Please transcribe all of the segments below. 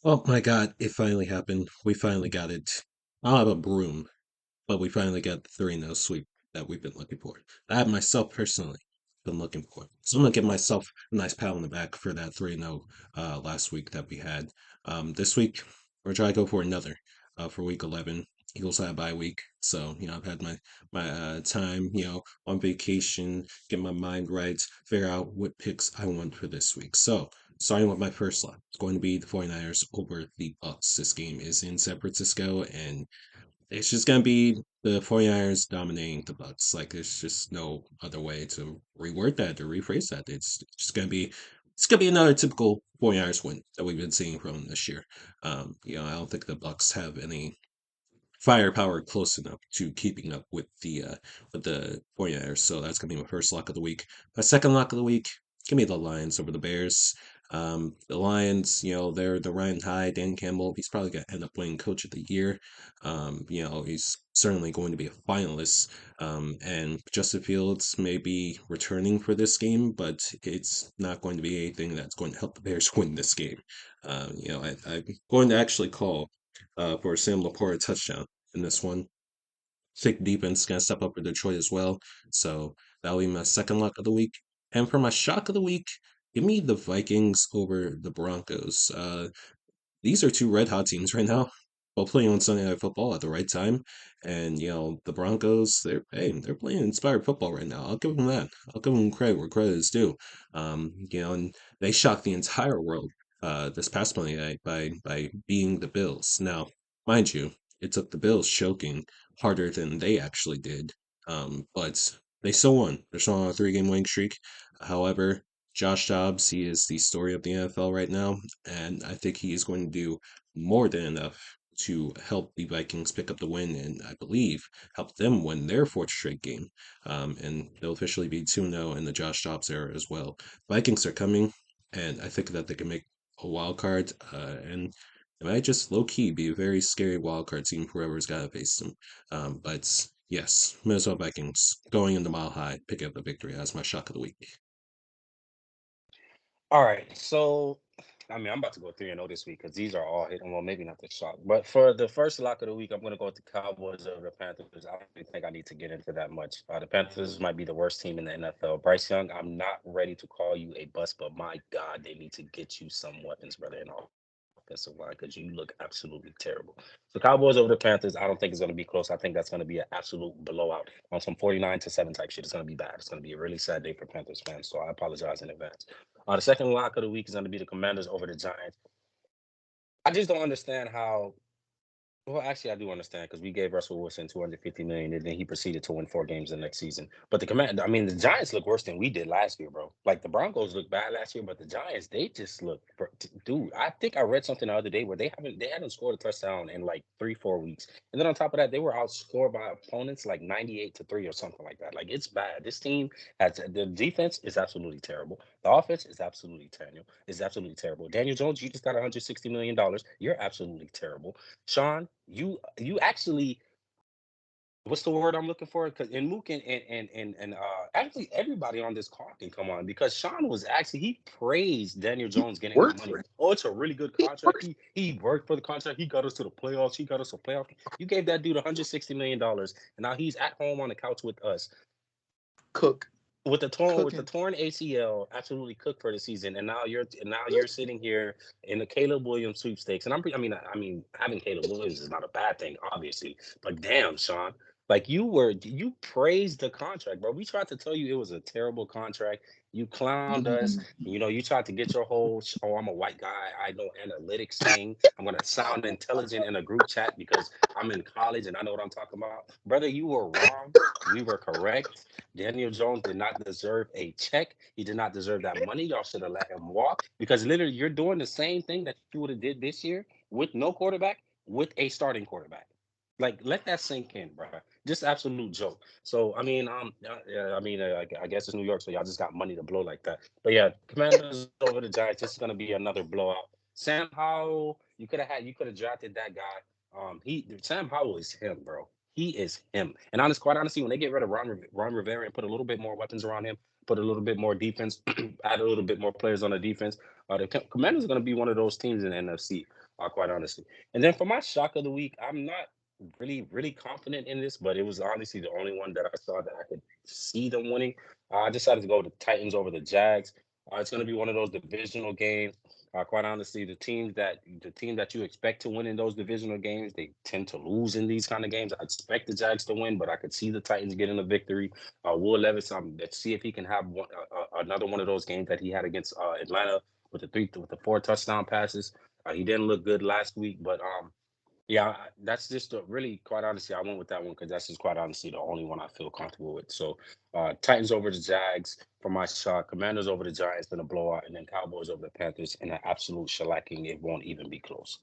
Oh my God, it finally happened. We finally got it. I don't have a broom, but we finally got the 3-0 sweep that we've been looking for. I have myself personally been looking for. So I'm gonna give myself a nice pat on the back for that 3-0 last week that we had. This week we're trying to go for another for week 11. Eagles had a bye week, so I've had my time, on vacation, get my mind right, figure out what picks I want for this week. So starting with my first slot, it's going to be the 49ers over the Bucks. This game is in San Francisco, and it's just gonna be the 49ers dominating the Bucks. Like there's just no other way to reword that or rephrase that. It's just gonna be another typical 49ers win that we've been seeing from them this year. I don't think the Bucks have any firepower close enough to keeping up with the 49ers. So that's gonna be my first lock of the week. My second lock of the week, give me the Lions over the Bears. The Lions, they're the Ryan High, Dan Campbell. He's probably gonna end up winning Coach of the Year. He's certainly going to be a finalist. And Justin Fields may be returning for this game, but it's not going to be anything that's going to help the Bears win this game. I'm going to actually call for Sam Laporta touchdown in this one. Thick defense is going to step up for Detroit as well. So that'll be my second lock of the week. And for my shock of the week, give me the Vikings over the Broncos. These are two red hot teams right now, both playing on Sunday Night Football at the right time. And the Broncos, they're playing inspired football right now. I'll give them that. I'll give them credit where credit is due. And they shocked the entire world this past Monday night by beating the Bills. Now, mind you, it took the Bills choking harder than they actually did. But they still won. They're still on a 3-game winning streak. However, Josh Dobbs, he is the story of the NFL right now, and I think he is going to do more than enough to help the Vikings pick up the win, and I believe help them win their fourth straight game. And they'll officially be 2-0 in the Josh Dobbs era as well. Vikings are coming, and I think that they can make a wild card, and it might just low key be a very scary wild card team for whoever's got to face them. But yes, Minnesota Vikings going into Mile High, picking up the victory. That's my shock of the week. All right, so I'm about to go 3-0 this week because these are all hitting. Well, maybe not the shock, but for the first lock of the week, I'm going to go with the Cowboys over the Panthers. I don't really think I need to get into that much. The Panthers might be the worst team in the NFL. Bryce Young, I'm not ready to call you a bust, but my God, they need to get you some weapons, brother, in offensive line because you look absolutely terrible. So Cowboys over the Panthers, I don't think it's going to be close. I think that's going to be an absolute blowout on some 49-7 type shit. It's going to be bad. It's going to be a really sad day for Panthers fans. So I apologize in advance. The second lock of the week is going to be the Commanders over the Giants. I just don't understand how. Well, actually, I do understand because we gave Russell Wilson 250 million, and then he proceeded to win 4 games the next season. But the Giants look worse than we did last year, bro. Like the Broncos looked bad last year, but the Giants, they just look, dude. I think I read something the other day where they hadn't scored a touchdown in like 3-4 weeks, and then on top of that, they were outscored by opponents like 98-3 or something like that. Like it's bad. This team has the defense is absolutely terrible. The offense is absolutely terrible. Daniel Jones, you just got 160 million dollars. You're absolutely terrible. Sean, you actually what's the word I'm looking for? Because in Mook and actually everybody on this call can come on because Sean was actually he praised Daniel Jones getting that Worked money. for it. Oh, it's a really good He contract. worked. He worked for the contract. He got us to the playoffs. He got us a playoff. You gave that dude $160 million, and now he's at home on the couch with us Cook. with the Cooking. torn ACL, absolutely cooked for the season, and now you're sitting here in the Caleb Williams sweepstakes, and I mean, having Caleb Williams is not a bad thing, obviously, but damn, Sean, like you praised the contract, bro. We tried to tell you it was a terrible contract. You clowned us. You tried to get your whole "oh, I'm a white guy, I know analytics" thing. I'm gonna sound intelligent in a group chat because I'm in college and I know what I'm talking about, brother. You were wrong. We were correct. Daniel Jones did not deserve a check. He did not deserve that money. Y'all should have let him walk because literally you're doing the same thing that you would have did this year with no quarterback, with a starting quarterback. Like let that sink in, bro. Just absolute joke. So yeah, I guess it's New York, so y'all just got money to blow like that. But yeah, Commanders over the Giants. This is gonna be another blowout. Sam Howell, you could have drafted that guy. Sam Howell is him, bro. He is him. And quite honestly, when they get rid of Ron Rivera and put a little bit more weapons around him, put a little bit more defense, add a little bit more players on the defense, The Commanders are going to be one of those teams in the NFC, quite honestly. And then for my shock of the week, I'm not really confident in this, but it was honestly the only one that I saw that I could see them winning. I decided to go with the Titans over the Jags. It's going to be one of those divisional games. Quite honestly, the team that you expect to win in those divisional games, they tend to lose in these kind of games. I expect the Jags to win, but I could see the Titans getting a victory. Will Levis, let's see if he can have another one of those games that he had against Atlanta with the 4 touchdown passes. He didn't look good last week, but yeah, that's just really, quite honestly, I went with that one because that's just quite honestly the only one I feel comfortable with. So, Titans over the Jags for my shot, Commanders over the Giants in a blowout, and then Cowboys over the Panthers in an absolute shellacking. It won't even be close.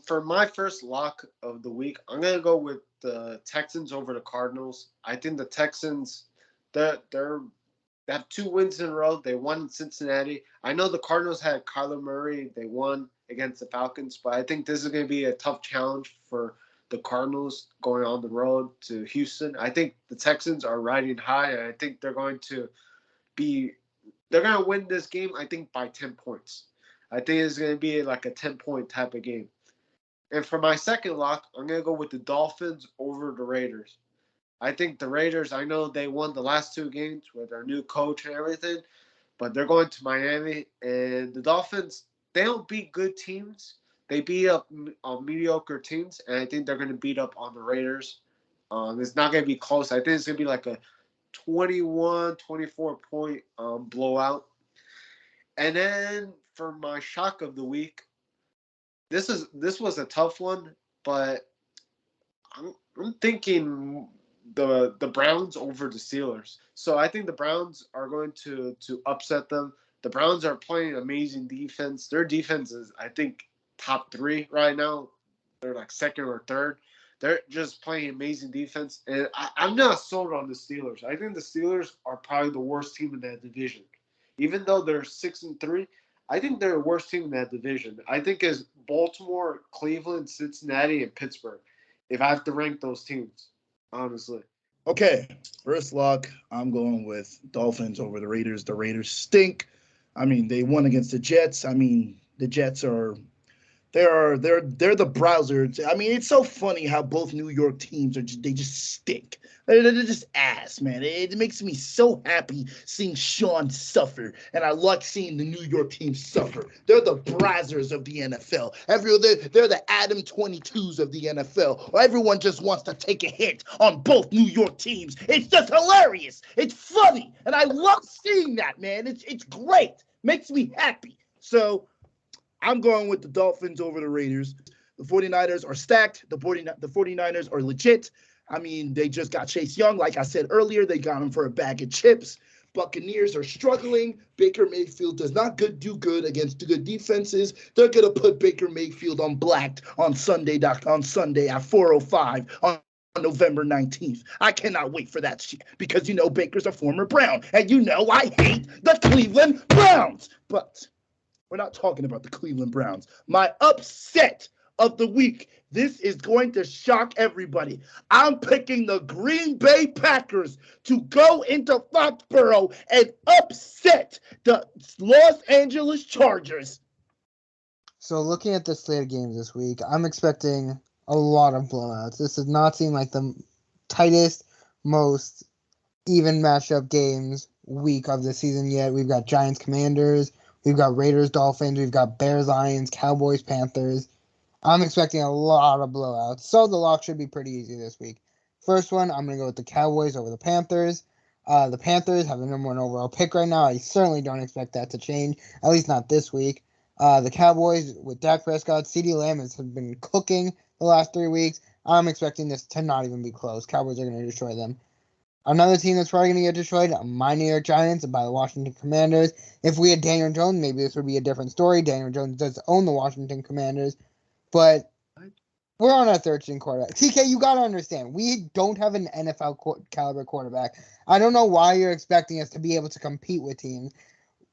For my first lock of the week, I'm gonna go with the Texans over the Cardinals. I think the Texans, they have 2 wins in a row. They won in Cincinnati. I know the Cardinals had Kyler Murray. They won against the Falcons, but I think this is going to be a tough challenge for the Cardinals going on the road to Houston. I think the Texans are riding high, and I think they're going to win this game, I think, by 10 points. I think it's going to be like a 10-point type of game. And for my second lock, I'm going to go with the Dolphins over the Raiders. I think the Raiders, I know they won the last 2 games with their new coach and everything, but they're going to Miami. And the Dolphins, they don't beat good teams. They beat up mediocre teams, and I think they're going to beat up on the Raiders. It's not going to be close. I think it's going to be like a 21, 24-point blowout. And then for my shock of the week, this was a tough one, but I'm thinking the Browns over the Steelers. So I think the Browns are going to upset them. The Browns are playing amazing defense. Their defense is, I think, top 3 right now. They're like second or third. They're just playing amazing defense. And I'm not sold on the Steelers. I think the Steelers are probably the worst team in that division. Even though they're 6-3, I think they're the worst team in that division. I think it's Baltimore, Cleveland, Cincinnati, and Pittsburgh, if I have to rank those teams, honestly. Okay, first lock, I'm going with Dolphins over the Raiders. The Raiders stink. I mean, they won against the Jets. I mean, the Jets are they're the browsers. I mean, it's so funny how both New York teams they just stink. They're just ass, man. It makes me so happy seeing Sean suffer, and I like seeing the New York team suffer. They're the brazzers of the NFL. They're the Adam 22s of the NFL. Everyone just wants to take a hit on both New York teams. It's just hilarious. It's funny, and I love seeing that, man. It's great. Makes me happy. So I'm going with the Dolphins over the Raiders. The 49ers are stacked. The 49ers are legit. I mean, they just got Chase Young. Like I said earlier, they got him for a bag of chips. Buccaneers are struggling. Baker Mayfield does not do good against good defenses. They're going to put Baker Mayfield on blacked on Sunday at 4:05 on November 19th. I cannot wait for that shit because, Baker's a former Brown. And I hate the Cleveland Browns. But we're not talking about the Cleveland Browns. My upset of the week. This is going to shock everybody. I'm picking the Green Bay Packers to go into Foxborough and upset the Los Angeles Chargers. So looking at the slate of games this week, I'm expecting a lot of blowouts. This does not seem like the tightest, most even matchup games week of the season yet. We've got Giants Commanders, we've got Raiders Dolphins, we've got Bears Lions, Cowboys Panthers. I'm expecting a lot of blowouts, so the lock should be pretty easy this week. First one, I'm going to go with the Cowboys over the Panthers. The Panthers have the number 1 overall pick right now. I certainly don't expect that to change, at least not this week. The Cowboys with Dak Prescott, CeeDee Lamb has been cooking the last 3 weeks. I'm expecting this to not even be close. Cowboys are going to destroy them. Another team that's probably going to get destroyed, my New York Giants by the Washington Commanders. If we had Daniel Jones, maybe this would be a different story. Daniel Jones does own the Washington Commanders. But we're on our third-string quarterback. TK, you got to understand, we don't have an NFL caliber quarterback. I don't know why you're expecting us to be able to compete with teams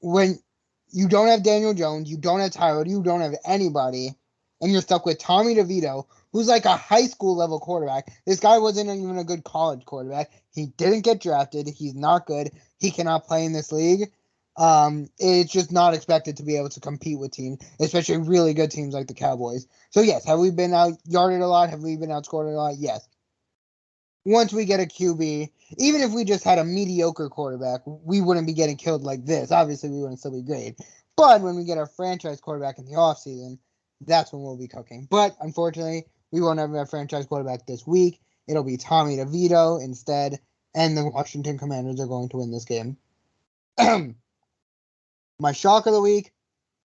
when you don't have Daniel Jones, you don't have Tyrod, you don't have anybody, and you're stuck with Tommy DeVito, who's like a high school level quarterback. This guy wasn't even a good college quarterback. He didn't get drafted. He's not good. He cannot play in this league. It's just not expected to be able to compete with teams, especially really good teams like the Cowboys. So yes, have we been out yarded a lot? Have we been outscored a lot? Yes. Once we get a QB, even if we just had a mediocre quarterback, we wouldn't be getting killed like this. Obviously, we wouldn't still be great. But when we get our franchise quarterback in the offseason, that's when we'll be cooking. But unfortunately, we won't have a franchise quarterback this week. It'll be Tommy DeVito instead, and the Washington Commanders are going to win this game. My shock of the week,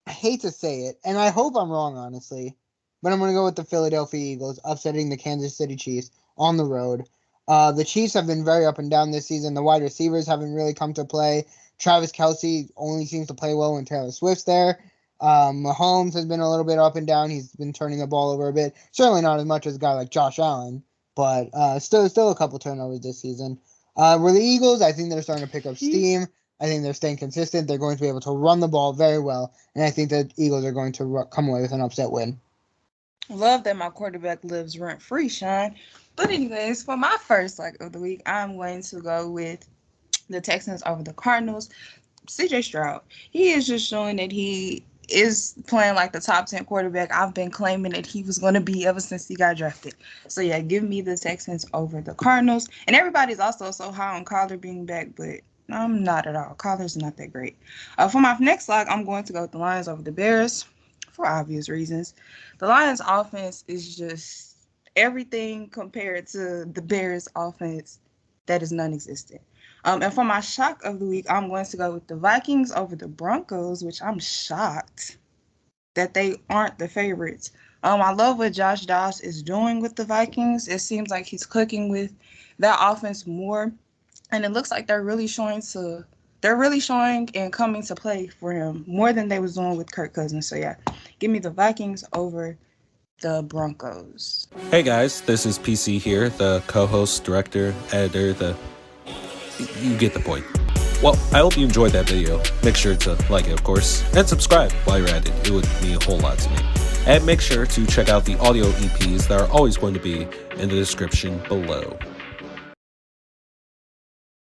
I hate to say it, and I hope I'm wrong, honestly, but I'm going to go with the Philadelphia Eagles upsetting the Kansas City Chiefs on the road. The Chiefs have been very up and down this season. The wide receivers haven't really come to play. Travis Kelce only seems to play well when Taylor Swift's there. Mahomes has been a little bit up and down. He's been turning the ball over a bit. Certainly not as much as a guy like Josh Allen, but still a couple turnovers this season. Where the Eagles, I think they're starting to pick up steam. I think they're staying consistent. They're going to be able to run the ball very well, and I think the Eagles are going to come away with an upset win. Love that my quarterback lives rent-free, Sean. But anyways, for my first lock of the week, I'm going to go with the Texans over the Cardinals. CJ Stroud, he is just showing that he is playing like the top 10 quarterback I've been claiming that he was going to be ever since he got drafted. So yeah, give me the Texans over the Cardinals. And everybody's also so high on Kyler being back, but I'm not at all. Kyler's not that great. For my next lock, I'm going to go with the Lions over the Bears for obvious reasons. The Lions offense is just everything compared to the Bears offense that is non-existent. And for my shock of the week, I'm going to go with the Vikings over the Broncos, which I'm shocked that they aren't the favorites. I love what Josh Dobbs is doing with the Vikings. It seems like he's clicking with that offense more, and it looks like they're really showing and coming to play for him more than they was doing with Kirk Cousins. So yeah, give me the Vikings over the Broncos. Hey guys, this is PC here, the co-host, director, editor, you get the point. Well, I hope you enjoyed that video. Make sure to like it, of course, and subscribe while you're at it. It would mean a whole lot to me. And make sure to check out the audio EPs that are always going to be in the description below.